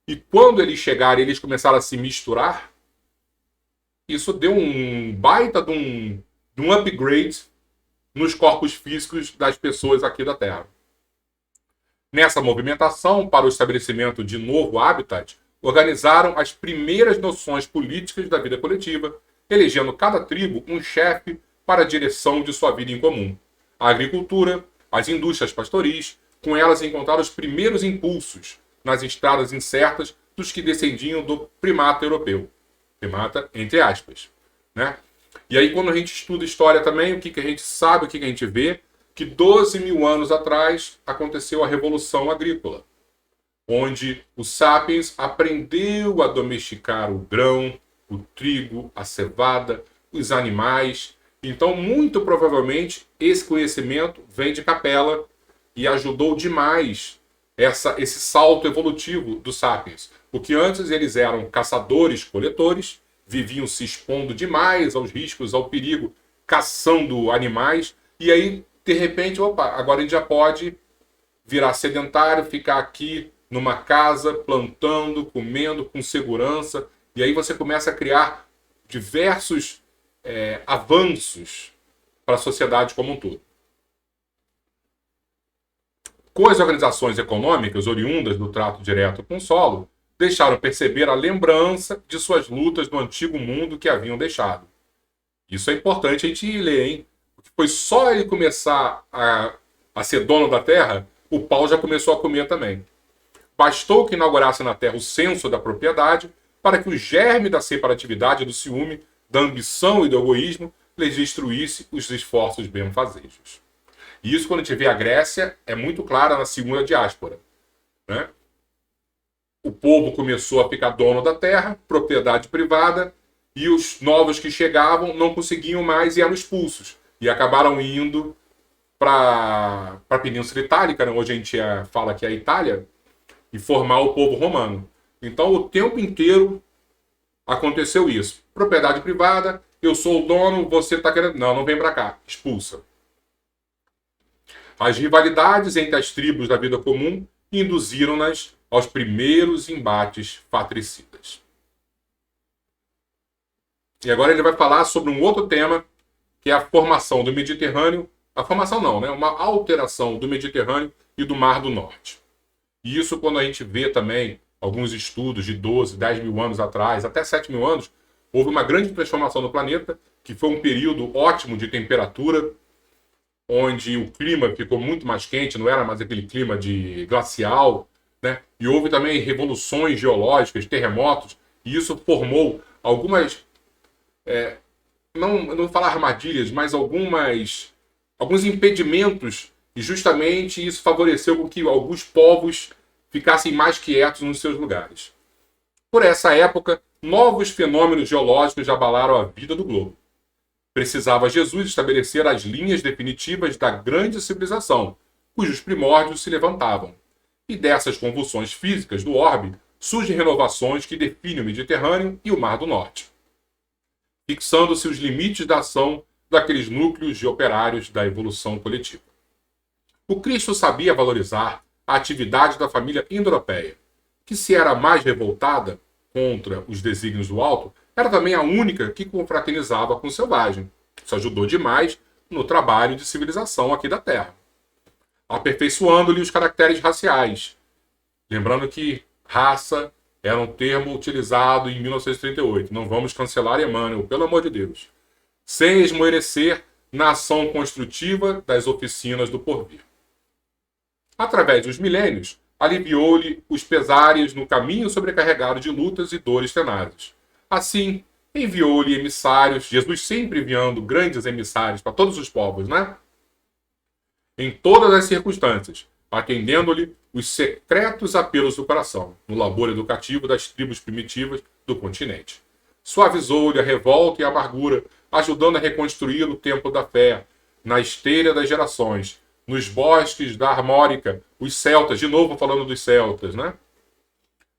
E quando eles chegaram e eles começaram a se misturar, isso deu um baita de um upgrade nos corpos físicos das pessoas aqui da Terra. Nessa movimentação para o estabelecimento de novo habitat, organizaram as primeiras noções políticas da vida coletiva, elegendo cada tribo um chefe para a direção de sua vida em comum. A agricultura, as indústrias pastoris, com elas encontraram os primeiros impulsos nas estradas incertas dos que descendiam do primata europeu. Primata, entre aspas. Né? E aí, quando a gente estuda história também, o que a gente sabe, o que a gente vê? Que 12 mil anos atrás aconteceu a Revolução Agrícola, onde o Sapiens aprendeu a domesticar o grão, o trigo, a cevada, os animais. Então, muito provavelmente, esse conhecimento vem de Capela e ajudou demais esse salto evolutivo do Sapiens. Porque antes eles eram caçadores-coletores, viviam se expondo demais aos riscos, ao perigo, caçando animais. E aí, de repente, opa, agora a gente já pode virar sedentário, ficar aqui numa casa, plantando, comendo, com segurança. E aí você começa a criar diversos avanços para a sociedade como um todo. Com as organizações econômicas oriundas do trato direto com o solo, deixaram perceber a lembrança de suas lutas no antigo mundo que haviam deixado. Isso é importante a gente ler, hein? Porque foi só ele começar a ser dono da terra, o pau já começou a comer também. Bastou que inaugurasse na terra o senso da propriedade para que o germe da separatividade, do ciúme, da ambição e do egoísmo lhes destruísse os esforços benfazejos. E isso, quando a gente vê a Grécia, é muito claro na segunda diáspora. Né? O povo começou a ficar dono da terra, propriedade privada, e os novos que chegavam não conseguiam mais e eram expulsos. E acabaram indo para a Península Itálica, né? Hoje a gente fala que é a Itália, e formar o povo romano. Então, o tempo inteiro aconteceu isso. Propriedade privada, eu sou o dono, você está querendo... Não vem para cá, expulsa. As rivalidades entre as tribos da vida comum induziram-nas aos primeiros embates fratricidas. E agora ele vai falar sobre um outro tema, que é a formação do Mediterrâneo. A formação não, né? Uma alteração do Mediterrâneo e do Mar do Norte. E isso, quando a gente vê também alguns estudos de 12, 10 mil anos atrás, até 7 mil anos, houve uma grande transformação no planeta, que foi um período ótimo de temperatura, onde o clima ficou muito mais quente, não era mais aquele clima de glacial, né? E houve também revoluções geológicas, terremotos, e isso formou algumas, não vou falar armadilhas, mas alguns impedimentos, e justamente isso favoreceu com que alguns povos ficassem mais quietos nos seus lugares. Por essa época, novos fenômenos geológicos abalaram a vida do globo. Precisava Jesus estabelecer as linhas definitivas da grande civilização, cujos primórdios se levantavam. E dessas convulsões físicas do orbe surgem renovações que definem o Mediterrâneo e o Mar do Norte, fixando-se os limites da ação daqueles núcleos de operários da evolução coletiva. O Cristo sabia valorizar a atividade da família indo-europeia, que se era mais revoltada contra os desígnios do alto, era também a única que confraternizava com o selvagem. Isso ajudou demais no trabalho de civilização aqui da Terra, aperfeiçoando-lhe os caracteres raciais. Lembrando que raça era um termo utilizado em 1938. Não vamos cancelar Emmanuel, pelo amor de Deus. Sem esmorecer na ação construtiva das oficinas do porvir. Através dos milênios, aliviou-lhe os pesares no caminho sobrecarregado de lutas e dores tenazes. Assim, enviou-lhe emissários, Jesus sempre enviando grandes emissários para todos os povos, né? Em todas as circunstâncias, atendendo-lhe os secretos apelos do coração, no labor educativo das tribos primitivas do continente. Suavizou-lhe a revolta e a amargura, ajudando a reconstruir o templo da fé, na esteira das gerações, nos bosques da Armórica, os celtas, de novo falando dos celtas, né?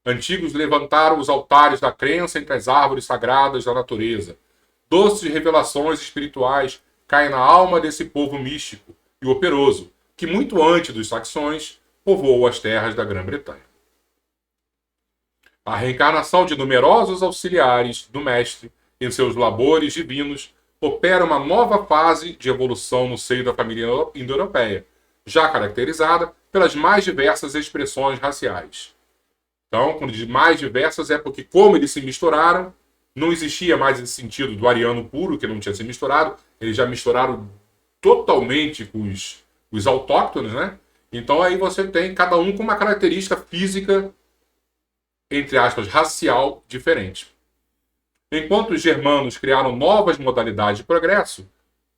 Antigos levantaram os altares da crença entre as árvores sagradas da natureza. Doces revelações espirituais caem na alma desse povo místico e operoso, que muito antes dos saxões povoou as terras da Grã-Bretanha. A reencarnação de numerosos auxiliares do mestre em seus labores divinos opera uma nova fase de evolução no seio da família indo-europeia, já caracterizada pelas mais diversas expressões raciais. Então, quando diz mais diversas, é porque, como eles se misturaram, não existia mais esse sentido do ariano puro, que não tinha se misturado, eles já misturaram totalmente com os autóctones, né? Então aí você tem cada um com uma característica física, entre aspas, racial diferente. Enquanto os germanos criaram novas modalidades de progresso,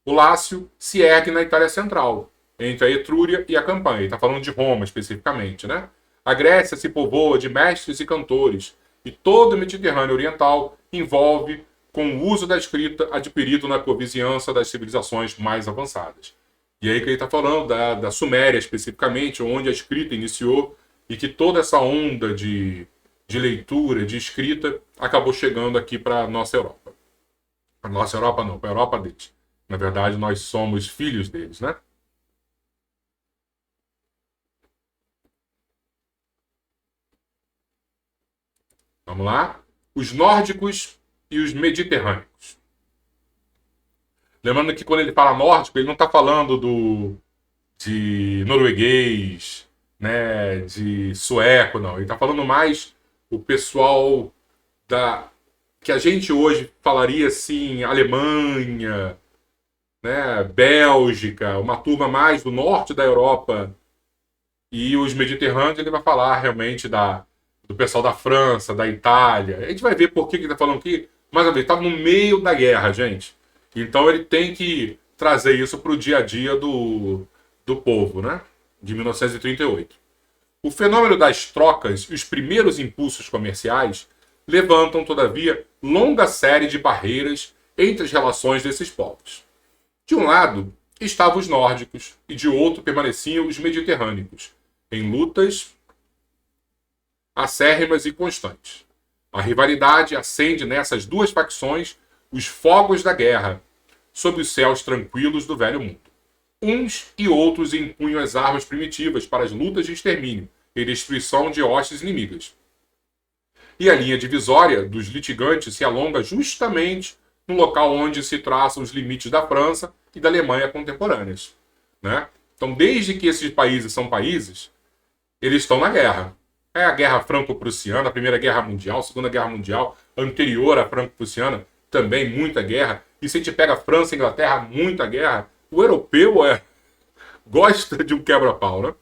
o Lácio se ergue na Itália Central, entre a Etrúria e a Campanha. Ele está falando de Roma especificamente, né? A Grécia se povoa de mestres e cantores, e todo o Mediterrâneo Oriental envolve com o uso da escrita adquirido na covizinhança das civilizações mais avançadas. E aí que ele está falando da Suméria especificamente, onde a escrita iniciou, e que toda essa onda de leitura, de escrita, acabou chegando aqui para a nossa Europa. A nossa Europa não, para a Europa deles. Na verdade, nós somos filhos deles, né? Vamos lá? Os nórdicos e os mediterrâneos. Lembrando que quando ele fala nórdico, ele não está falando de norueguês, né, de sueco, não. Ele está falando mais o pessoal que a gente hoje falaria assim, Alemanha, né, Bélgica, uma turma mais do norte da Europa. E os mediterrâneos ele vai falar realmente do pessoal da França, da Itália. A gente vai ver por que ele está falando aqui. Mais uma vez, estava no meio da guerra, gente. Então ele tem que trazer isso para o dia a dia do povo, né? De 1938. O fenômeno das trocas e os primeiros impulsos comerciais levantam, todavia, longa série de barreiras entre as relações desses povos. De um lado estavam os nórdicos e de outro permaneciam os mediterrâneos, em lutas acérrimas e constantes. A rivalidade acende nessas duas facções os fogos da guerra, sob os céus tranquilos do velho mundo. Uns e outros empunham as armas primitivas para as lutas de extermínio e destruição de hostes inimigas. E a linha divisória dos litigantes se alonga justamente no local onde se traçam os limites da França e da Alemanha contemporâneas, né? Então, desde que esses países são países, eles estão na guerra. É a Guerra Franco-Prussiana, a Primeira Guerra Mundial, a Segunda Guerra Mundial, anterior à Franco-Prussiana, também muita guerra. E se a gente pega França e Inglaterra, muita guerra. O europeu gosta de um quebra-pau, né?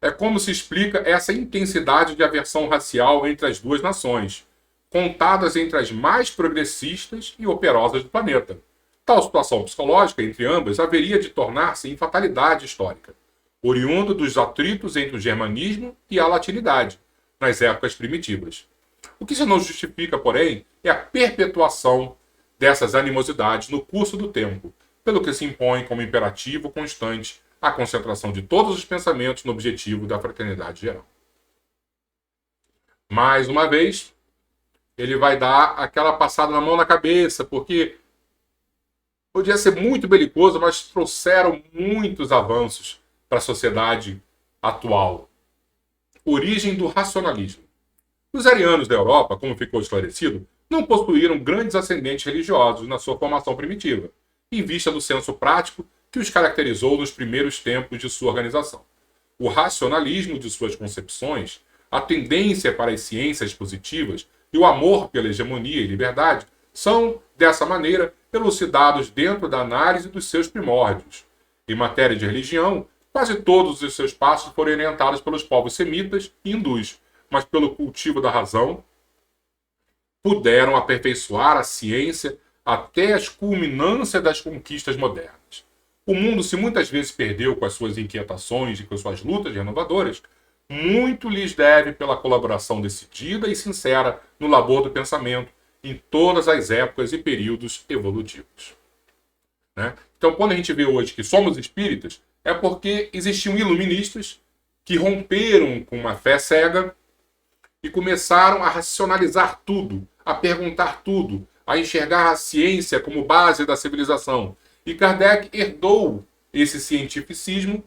É como se explica essa intensidade de aversão racial entre as duas nações, contadas entre as mais progressistas e operosas do planeta. Tal situação psicológica entre ambas haveria de tornar-se em fatalidade histórica, oriundo dos atritos entre o germanismo e a latinidade, nas épocas primitivas. O que se não justifica, porém, é a perpetuação dessas animosidades no curso do tempo, pelo que se impõe como imperativo constante a concentração de todos os pensamentos no objetivo da fraternidade geral. Mais uma vez, ele vai dar aquela passada na mão na cabeça, porque podia ser muito belicoso, mas trouxeram muitos avanços para a sociedade atual. Origem do racionalismo. Os arianos da Europa, como ficou esclarecido, não possuíram grandes ascendentes religiosos na sua formação primitiva, em vista do senso prático que os caracterizou nos primeiros tempos de sua organização. O racionalismo de suas concepções, a tendência para as ciências positivas e o amor pela hegemonia e liberdade são, dessa maneira, elucidados dentro da análise dos seus primórdios. Em matéria de religião, Quase todos os seus passos foram orientados pelos povos semitas e hindus, mas pelo cultivo da razão, puderam aperfeiçoar a ciência até as culminâncias das conquistas modernas. O mundo, se muitas vezes perdeu com as suas inquietações e com suas lutas renovadoras, muito lhes deve pela colaboração decidida e sincera no labor do pensamento em todas as épocas e períodos evolutivos. Né? Então, quando a gente vê hoje que somos espíritas, é porque existiam iluministas que romperam com uma fé cega e começaram a racionalizar tudo, a perguntar tudo, a enxergar a ciência como base da civilização. E Kardec herdou esse cientificismo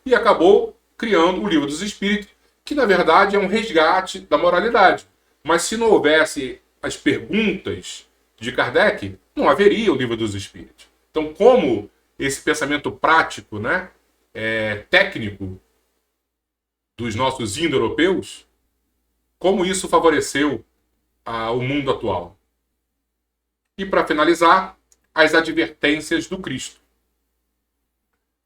e acabou criando o Livro dos Espíritos, que na verdade é um resgate da moralidade. Mas se não houvesse as perguntas de Kardec, não haveria o Livro dos Espíritos. Então, como esse pensamento prático, né, técnico dos nossos indo-europeus, como isso favoreceu o mundo atual? E para finalizar, as advertências do Cristo.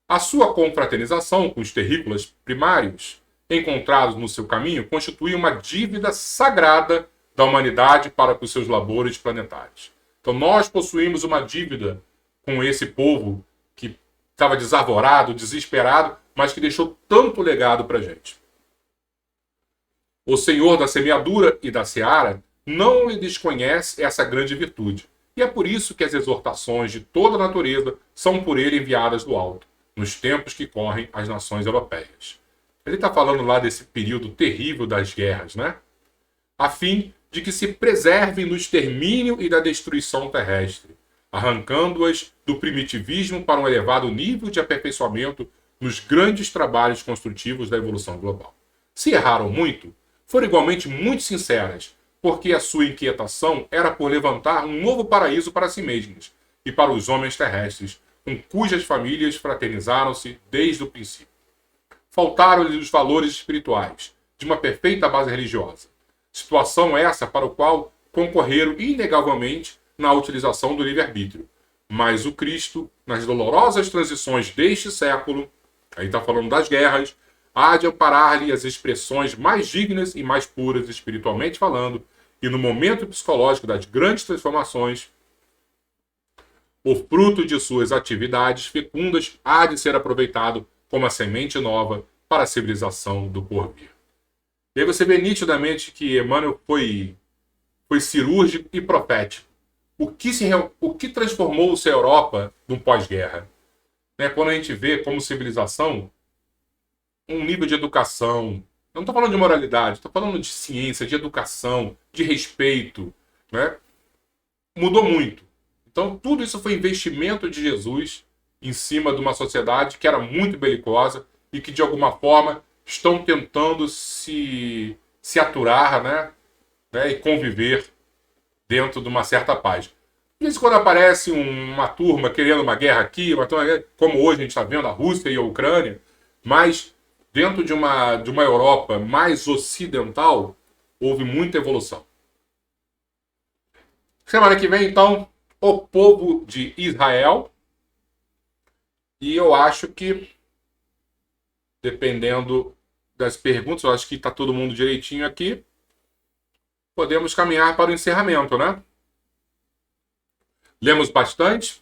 A sua confraternização com os terrícolas primários encontrados no seu caminho constitui uma dívida sagrada da humanidade para com os seus labores planetários. Então nós possuímos uma dívida com esse povo que estava desarvorado, desesperado, mas que deixou tanto legado para a gente. O Senhor da semeadura e da seara não lhe desconhece essa grande virtude. E é por isso que as exortações de toda a natureza são por ele enviadas do alto, nos tempos que correm às nações europeias. Ele está falando lá desse período terrível das guerras, né? A fim de que se preservem do extermínio e da destruição terrestre, arrancando-as do primitivismo para um elevado nível de aperfeiçoamento nos grandes trabalhos construtivos da evolução global. Se erraram muito, foram igualmente muito sinceras, porque a sua inquietação era por levantar um novo paraíso para si mesmas e para os homens terrestres, com cujas famílias fraternizaram-se desde o princípio. Faltaram-lhe os valores espirituais, de uma perfeita base religiosa. Situação essa para o qual concorreram inegavelmente na utilização do livre-arbítrio. Mas o Cristo, nas dolorosas transições deste século, aí está falando das guerras, há de amparar-lhe as expressões mais dignas e mais puras, espiritualmente falando, e no momento psicológico das grandes transformações, o fruto de suas atividades fecundas há de ser aproveitado como a semente nova para a civilização do porvir. E aí você vê nitidamente que Emmanuel foi cirúrgico e profético. O que transformou-se a Europa no pós-guerra? Né? Quando a gente vê como civilização um nível de educação, não estou falando de moralidade, estou falando de ciência, de educação, de respeito, né? Mudou muito. Então tudo isso foi investimento de Jesus em cima de uma sociedade que era muito belicosa e que de alguma forma estão tentando se aturar, né, e conviver dentro de uma certa paz. Às vezes quando aparece uma turma querendo uma guerra aqui, como hoje a gente está vendo a Rússia e a Ucrânia, mas dentro de uma Europa mais ocidental, houve muita evolução. Semana que vem, então, o povo de Israel. E eu acho que, dependendo das perguntas, eu acho que está todo mundo direitinho aqui, podemos caminhar para o encerramento, né? Lemos bastante.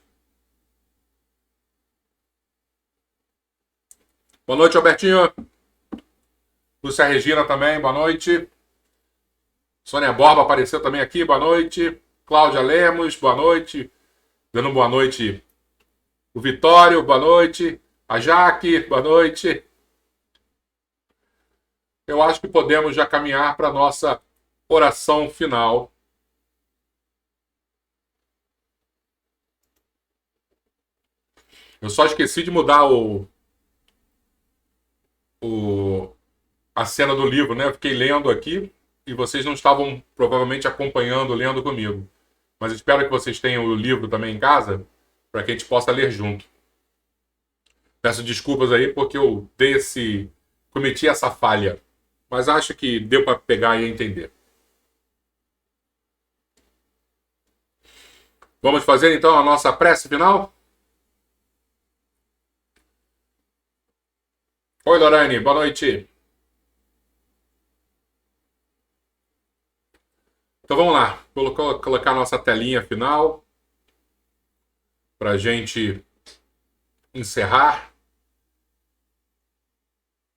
Boa noite, Albertinho. Lúcia Regina também, boa noite. Sônia Borba apareceu também aqui, boa noite. Cláudia Lemos, boa noite. Dando boa noite o Vitório, boa noite. A Jaque, boa noite. Eu acho que podemos já caminhar para a nossa oração final. Eu só esqueci de mudar a cena do livro, né? Eu fiquei lendo aqui e vocês não estavam provavelmente acompanhando, lendo comigo. Mas espero que vocês tenham o livro também em casa para que a gente possa ler junto. Peço desculpas aí porque eu cometi essa falha. Mas acho que deu para pegar e entender. Vamos fazer então a nossa prece final? Oi, Lorane, boa noite. Então vamos lá, vou colocar a nossa telinha final para a gente encerrar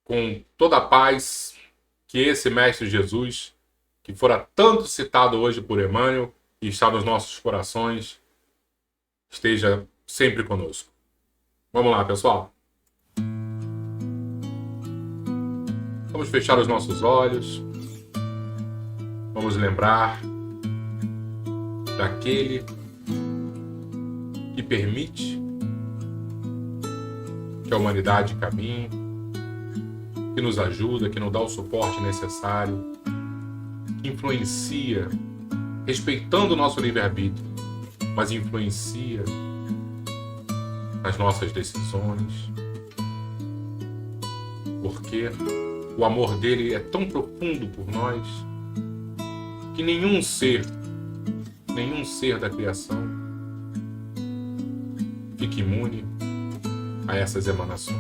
com toda a paz que esse Mestre Jesus, que fora tanto citado hoje por Emmanuel e está nos nossos corações, esteja sempre conosco. Vamos lá, pessoal. Vamos fechar os nossos olhos. Vamos lembrar daquele que permite que a humanidade caminhe, que nos ajuda, que nos dá o suporte necessário, que influencia, respeitando o nosso livre-arbítrio, mas influencia nas nossas decisões, porque o amor dele é tão profundo por nós que nenhum ser da criação fica imune a essas emanações.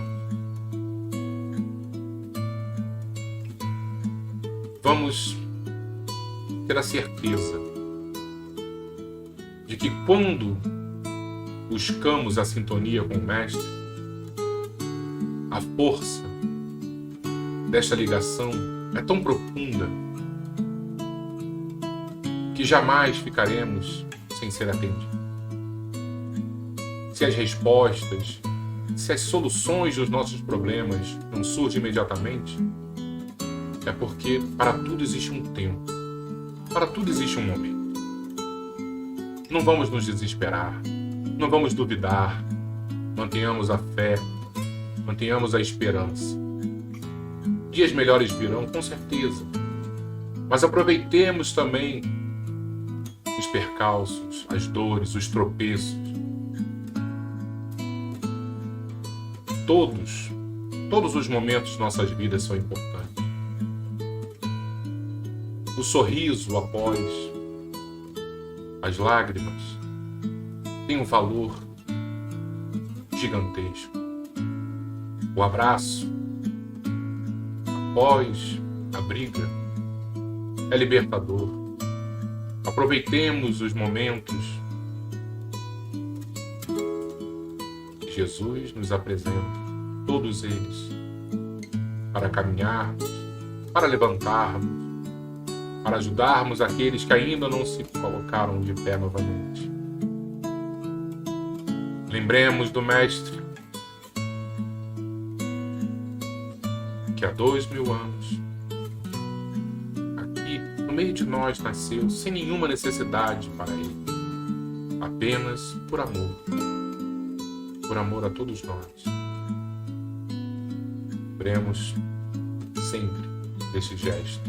Vamos ter a certeza de que quando buscamos a sintonia com o Mestre, a força desta ligação é tão profunda que jamais ficaremos sem ser atendidos. Se as respostas, se as soluções dos nossos problemas não surgem imediatamente, é porque para tudo existe um tempo, para tudo existe um momento. Não vamos nos desesperar, não vamos duvidar, mantenhamos a fé, mantenhamos a esperança. Dias melhores virão, com certeza, mas aproveitemos também os percalços, as dores, os tropeços. Todos os momentos de nossas vidas são importantes. O sorriso após as lágrimas tem um valor gigantesco. O abraço após a briga é libertador. Aproveitemos os momentos que Jesus nos apresenta, todos eles, para caminharmos, para levantarmos, para ajudarmos aqueles que ainda não se colocaram de pé novamente. Lembremos do Mestre que há 2000 anos aqui no meio de nós nasceu sem nenhuma necessidade para ele, apenas por amor a todos nós. Lembremos sempre deste gesto.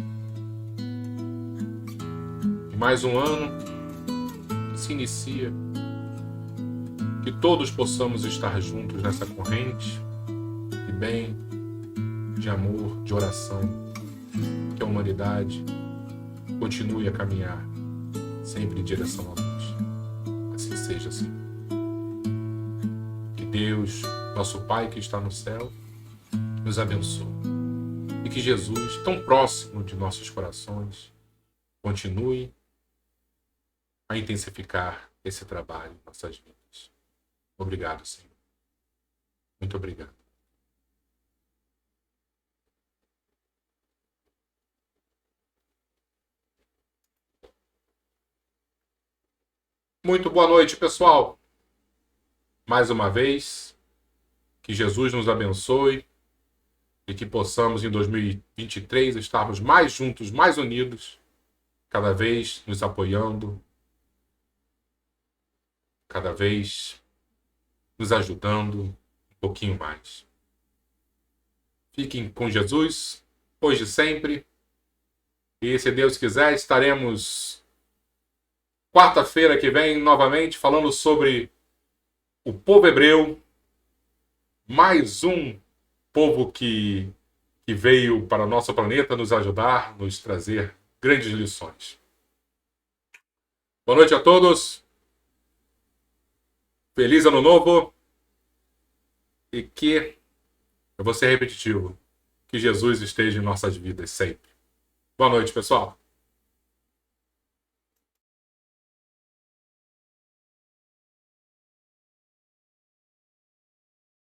E mais um ano que se inicia, que todos possamos estar juntos nessa corrente de bem, de amor, de oração, que a humanidade continue a caminhar sempre em direção à luz. Assim seja, assim. Que Deus, nosso Pai que está no céu, nos abençoe. E que Jesus, tão próximo de nossos corações, continue a intensificar esse trabalho em nossas vidas. Obrigado, Senhor. Muito obrigado. Muito boa noite, pessoal. Mais uma vez, que Jesus nos abençoe e que possamos, em 2023, estarmos mais juntos, mais unidos, cada vez nos apoiando, cada vez nos ajudando um pouquinho mais. Fiquem com Jesus, hoje e sempre. E se Deus quiser, estaremos quarta-feira que vem novamente falando sobre o povo hebreu, mais um povo que veio para o nosso planeta nos ajudar, nos trazer grandes lições. Boa noite a todos. Feliz Ano Novo. E que Eu vou ser repetitivo. Que Jesus esteja em nossas vidas sempre. Boa noite, pessoal.